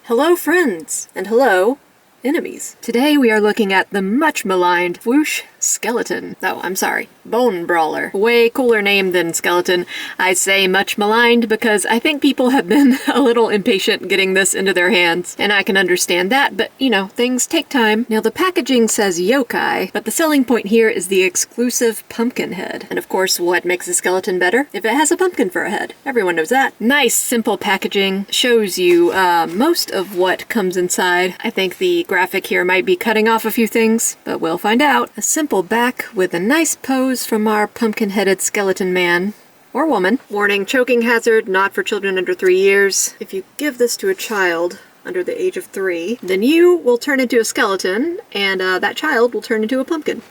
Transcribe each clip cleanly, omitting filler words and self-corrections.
Hello friends, and hello enemies. Today we are looking at the much maligned Fwoosh skeleton. Oh, I'm sorry, bone brawler. Way cooler name than skeleton. I say much maligned because I think people have been a little impatient getting this into their hands, and I can understand that, but you know, things take time. Now the packaging says Yokai, but the selling point here is the exclusive pumpkin head. And of course, what makes a skeleton better? If it has a pumpkin for a head. Everyone knows that. Nice, simple packaging. Shows you most of what comes inside. I think the graphic here might be cutting off a few things, but we'll find out. A simple back with a nice pose from our pumpkin-headed skeleton man. Or woman. Warning, choking hazard, not for children under 3 years. If you give this to a child under the age of 3, then you will turn into a skeleton, and that child will turn into a pumpkin.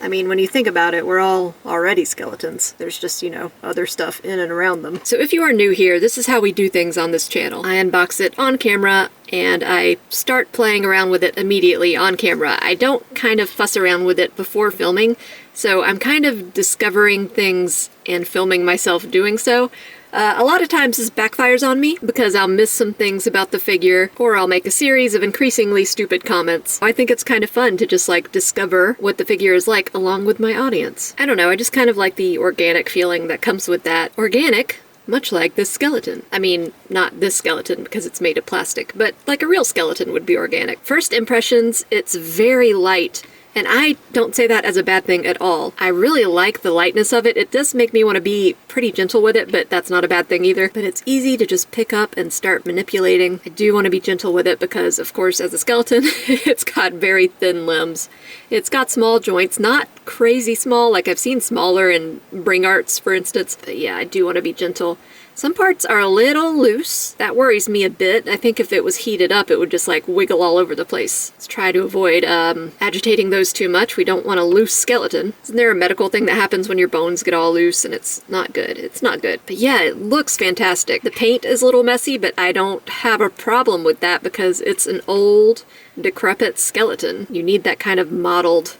I mean, when you think about it, we're all already skeletons. There's just, you know, other stuff in and around them. So if you are new here, this is how we do things on this channel. I unbox it on camera, and I start playing around with it immediately on camera. I don't kind of fuss around with it before filming, so I'm kind of discovering things and filming myself doing so. A lot of times this backfires on me because I'll miss some things about the figure, or I'll make a series of increasingly stupid comments. I think it's kind of fun to just like discover what the figure is like along with my audience. I don't know, I just kind of like the organic feeling that comes with that. Organic, much like this skeleton. I mean, not this skeleton because it's made of plastic, but like a real skeleton would be organic. First impressions, it's very light. And I don't say that as a bad thing at all. I really like the lightness of it. It does make me want to be pretty gentle with it, but that's not a bad thing either. But it's easy to just pick up and start manipulating. I do want to be gentle with it because, of course, as a skeleton, it's got very thin limbs. It's got small joints, not crazy small, like I've seen smaller in Bring Arts, for instance. But yeah, I do want to be gentle. Some parts are a little loose. That worries me a bit. I think if it was heated up, it would just like wiggle all over the place. Let's try to avoid agitating those too much. We don't want a loose skeleton. Isn't there a medical thing that happens when your bones get all loose and it's not good? It's not good. But yeah, it looks fantastic. The paint is a little messy, but I don't have a problem with that because it's an old, decrepit skeleton. You need that kind of mottled,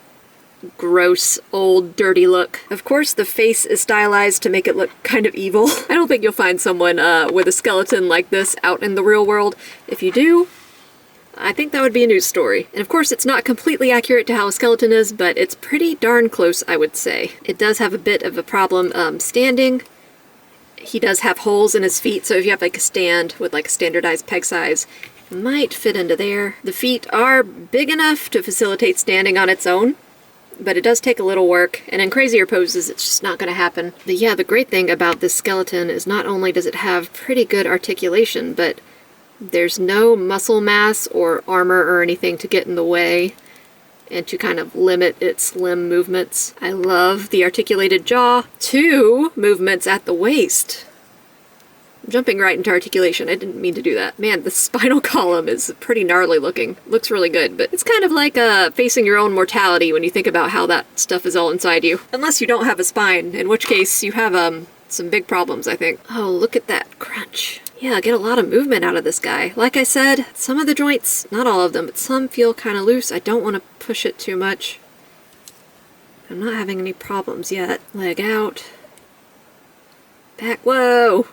gross, old, dirty look. Of course, the face is stylized to make it look kind of evil. I don't think you'll find someone with a skeleton like this out in the real world. If you do, I think that would be a news story. And of course, it's not completely accurate to how a skeleton is, but it's pretty darn close, I would say. It does have a bit of a problem standing. He does have holes in his feet, so if you have like a stand with like a standardized peg size, it might fit into there. The feet are big enough to facilitate standing on its own, but it does take a little work, and in crazier poses it's just not going to happen. But yeah, the great thing about this skeleton is not only does it have pretty good articulation, but there's no muscle mass or armor or anything to get in the way and to kind of limit its limb movements. I love the articulated jaw. 2 movements at the waist. Jumping right into articulation. I didn't mean to do that. Man, the spinal column is pretty gnarly looking. Looks really good, but it's kind of like facing your own mortality when you think about how that stuff is all inside you. Unless you don't have a spine, in which case you have some big problems, I think. Oh, look at that crunch. Yeah, I get a lot of movement out of this guy. Like I said, some of the joints, not all of them, but some feel kind of loose. I don't want to push it too much. I'm not having any problems yet. Leg out. Back, whoa!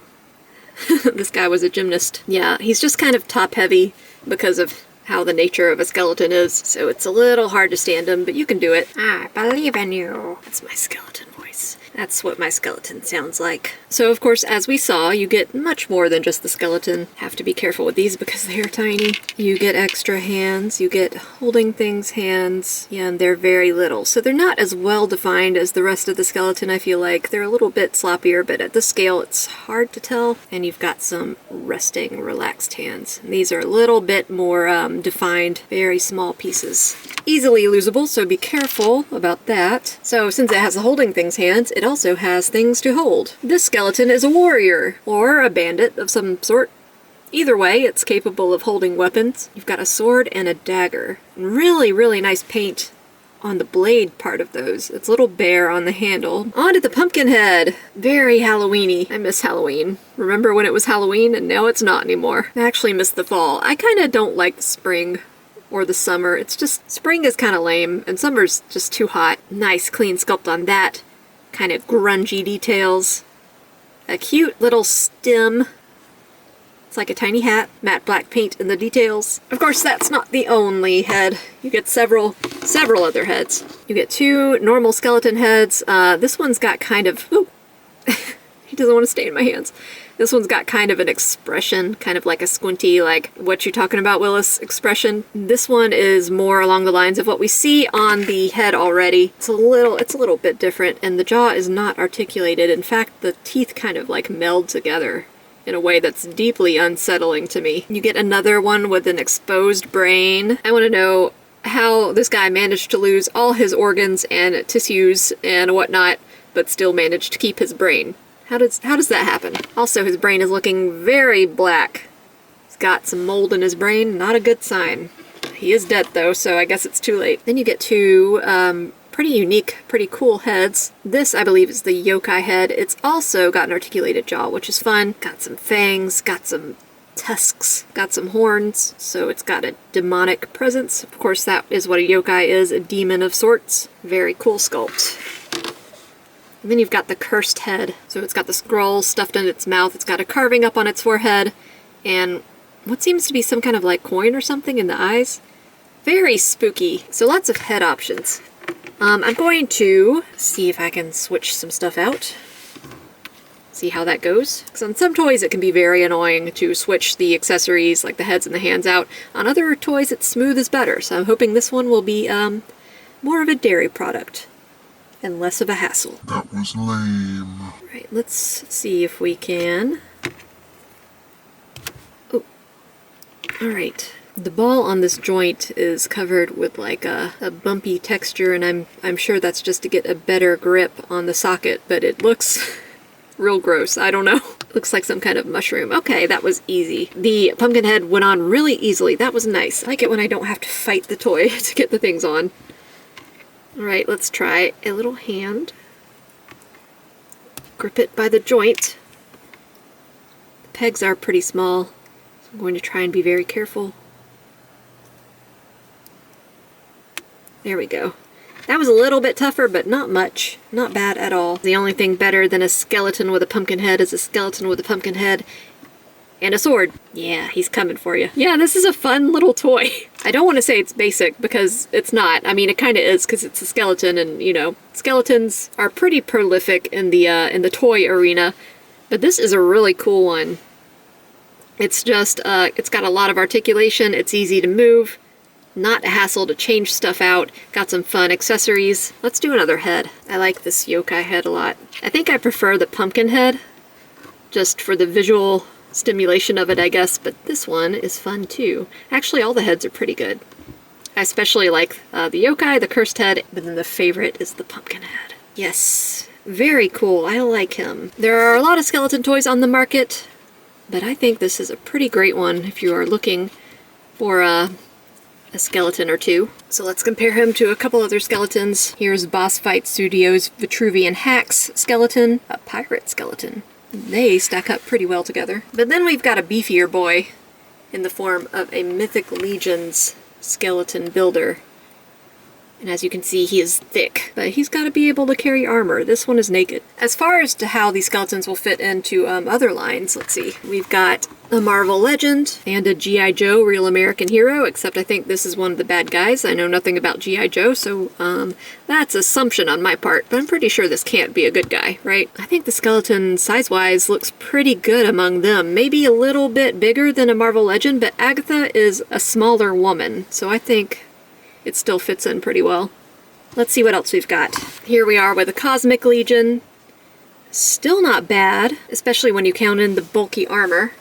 This guy was a gymnast. Yeah, he's just kind of top-heavy because of how the nature of a skeleton is, so it's a little hard to stand him, but you can do it. I believe in you. That's my skeleton voice. That's what my skeleton sounds like. So of course, as we saw, you get much more than just the skeleton. Have to be careful with these because they are tiny. You get extra hands, you get holding things hands, yeah, and they're very little. So they're not as well defined as the rest of the skeleton, I feel like. They're a little bit sloppier, but at the scale it's hard to tell. And you've got some resting, relaxed hands. And these are a little bit more defined, very small pieces. Easily losable, so be careful about that. So since it has the holding things hands, it also has things to hold. This skeleton is a warrior, or a bandit of some sort. Either way, it's capable of holding weapons. You've got a sword and a dagger. Really, really nice paint on the blade part of those. It's a little bare on the handle. On to the pumpkin head. Very Halloween-y. I miss Halloween. Remember when it was Halloween and now it's not anymore. I actually miss the fall. I kind of don't like spring or the summer. It's just, spring is kind of lame and summer's just too hot. Nice clean sculpt on that. Kind of grungy details. A cute little stem It's like a tiny hat, matte black paint in the details. Of course, that's not the only head. You get several other heads. You get 2 normal skeleton heads. This one's got kind of, ooh, he doesn't want to stay in my hands. This one's got kind of an expression, kind of like a squinty, like, what you talking about, Willis expression. This one is more along the lines of what we see on the head already. It's a little bit different, and the jaw is not articulated. In fact, the teeth kind of like meld together in a way that's deeply unsettling to me. You get another one with an exposed brain. I want to know how this guy managed to lose all his organs and tissues and whatnot, but still managed to keep his brain. How does that happen? Also, his brain is looking very black. He's got some mold in his brain, not a good sign. He is dead though, so I guess it's too late. Then you get 2 pretty unique, pretty cool heads. This, I believe, is the Yokai head. It's also got an articulated jaw, which is fun. Got some fangs, got some tusks, got some horns, so it's got a demonic presence. Of course, that is what a yokai is, a demon of sorts. Very cool sculpt. And then you've got the cursed head. So it's got the scroll stuffed in its mouth, it's got a carving up on its forehead, and what seems to be some kind of like coin or something in the eyes. Very spooky. So lots of head options. I'm going to see if I can switch some stuff out. See how that goes. Because on some toys it can be very annoying to switch the accessories, like the heads and the hands out. On other toys it's smooth as butter, so I'm hoping this one will be more of a dairy product and less of a hassle. That was lame. Right, let's see if we can... Oh, alright. The ball on this joint is covered with like a bumpy texture, and I'm sure that's just to get a better grip on the socket, but it looks real gross. I don't know. Looks like some kind of mushroom. Okay, that was easy. The pumpkin head went on really easily. That was nice. I like it when I don't have to fight the toy to get the things on. Alright, let's try a little hand. Grip it by the joint. The pegs are pretty small, so I'm going to try and be very careful. There we go. That was a little bit tougher, but not much. Not bad at all. The only thing better than a skeleton with a pumpkin head is a skeleton with a pumpkin head and a sword. Yeah, he's coming for you. Yeah, this is a fun little toy. I don't want to say it's basic, because it's not. I mean, it kind of is, because it's a skeleton, and, you know, skeletons are pretty prolific in the toy arena, but this is a really cool one. It's just, it's got a lot of articulation, it's easy to move, not a hassle to change stuff out, got some fun accessories. Let's do another head. I like this yokai head a lot. I think I prefer the pumpkin head, just for the visual stimulation of it, I guess, but this one is fun too. Actually, all the heads are pretty good. I especially like the yokai, the cursed head, but then the favorite is the pumpkin head. Yes, very cool. I like him. There are a lot of skeleton toys on the market, but I think this is a pretty great one if you are looking for a skeleton or two. So let's compare him to a couple other skeletons. Here's Boss Fight Studios' Vitruvian Hacks skeleton, a pirate skeleton. They stack up pretty well together. But then we've got a beefier boy in the form of a Mythic Legions skeleton builder. And as you can see, he is thick, but he's got to be able to carry armor. This one is naked. As far as to how these skeletons will fit into other lines, let's see. We've got a Marvel Legend and a G.I. Joe Real American Hero, except I think this is one of the bad guys. I know nothing about G.I. Joe, so that's assumption on my part, but I'm pretty sure this can't be a good guy, right? I think the skeleton, size-wise, looks pretty good among them. Maybe a little bit bigger than a Marvel Legend, but Agatha is a smaller woman, so I think it still fits in pretty well. Let's see what else we've got. Here we are with a Cosmic Legion. Still not bad, especially when you count in the bulky armor.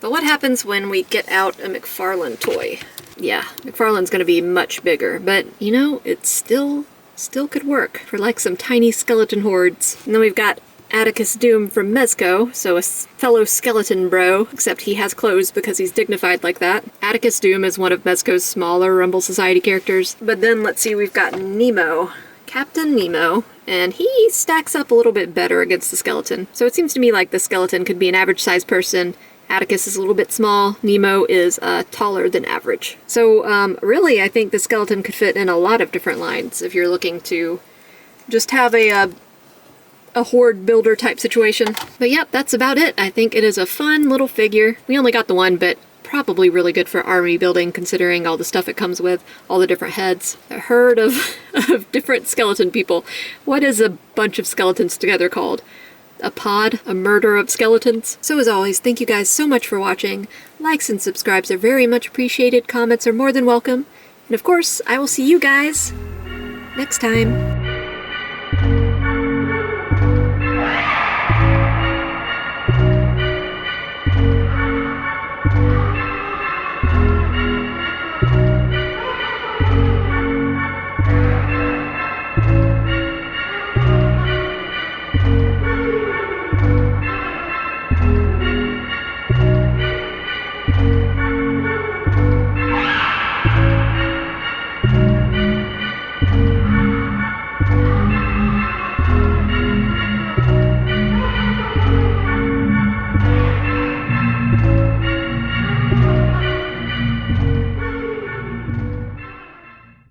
But what happens when we get out a McFarlane toy? Yeah, McFarlane's gonna be much bigger, but you know, it still could work for like some tiny skeleton hordes. And then we've got Atticus Doom from Mezco, so a fellow skeleton bro, except he has clothes because he's dignified like that. Atticus Doom is one of Mezco's smaller Rumble Society characters. But then let's see, we've got Nemo, Captain Nemo, and he stacks up a little bit better against the skeleton. So it seems to me like the skeleton could be an average-sized person. Atticus is a little bit small. Nemo is taller than average. So really, I think the skeleton could fit in a lot of different lines if you're looking to just have a a horde builder type situation. But yep, that's about it. I think it is a fun little figure. We only got the one, but probably really good for army building considering all the stuff it comes with, all the different heads. A herd of, of different skeleton people. What is a bunch of skeletons together called? A pod? A murder of skeletons? So as always, thank you guys so much for watching. Likes and subscribes are very much appreciated. Comments are more than welcome. And of course, I will see you guys next time.